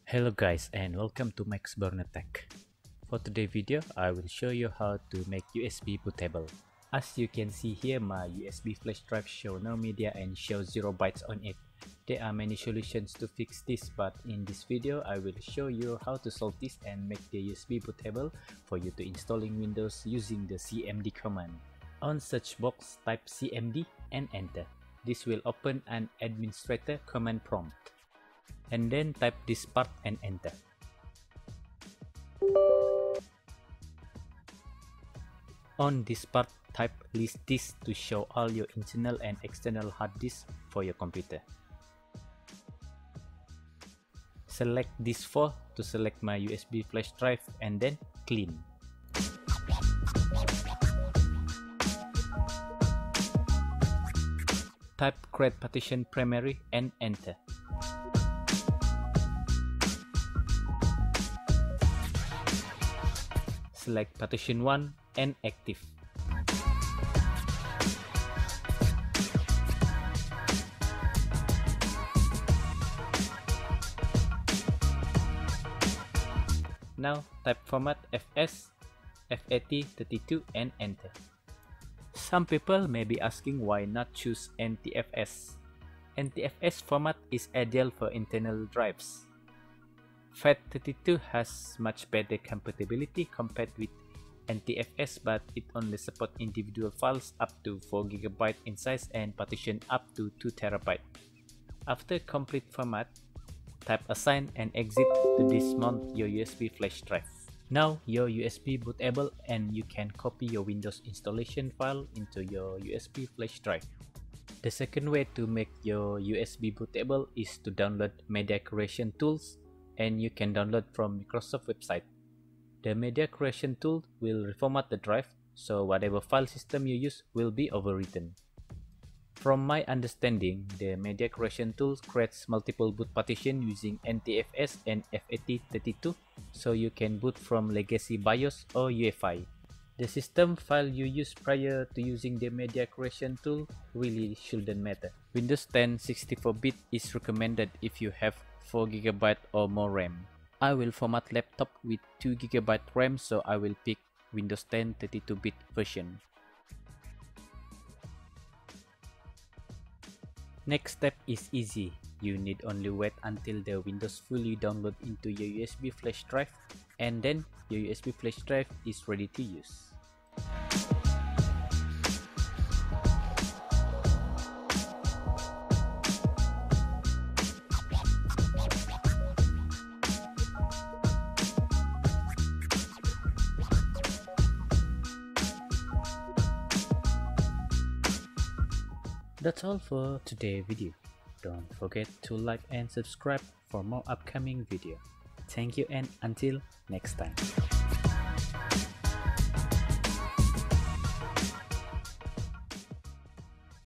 Hello guys and welcome to Max Burner Tech. For today's video, I will show you how to make USB bootable. As you can see here, my USB flash drive show no media and shows 0 bytes on it. There are many solutions to fix this, but in this video, I will show you how to solve this and make the USB bootable for you to installing Windows using the CMD command. On search box, type CMD and enter. This will open an administrator command prompt. And then type this part and enter. On this part, type list disk to show all your internal and external hard disk for your computer. Select this 4 to select my USB flash drive and then clean. Type create partition primary and enter. Select partition 1 and active. Now type format FS, FAT32 and enter. Some people may be asking why not choose NTFS. NTFS format is ideal for internal drives. FAT32 has much better compatibility compared with NTFS, but it only supports individual files up to 4 GB in size and partition up to 2 TB. After complete format, type assign and exit to dismount your USB flash drive. Now your USB bootable and you can copy your Windows installation file into your USB flash drive. The second way to make your USB bootable is to download media creation tools, and you can download from Microsoft website. The media creation tool will reformat the drive, so whatever file system you use will be overwritten. From my understanding, the media creation tool creates multiple boot partition using NTFS and FAT32, so you can boot from legacy BIOS or UEFI. The system file you use prior to using the media creation tool really shouldn't matter. Windows 10 64-bit is recommended if you have 4 GB or more RAM. I will format laptop with 2 GB RAM, so I will pick Windows 10 32-bit version. Next step is easy. You need only wait until the Windows fully download into your USB flash drive, and then your USB flash drive is ready to use. That's all for today's video. Don't forget to like and subscribe for more upcoming video. Thank you and until next time.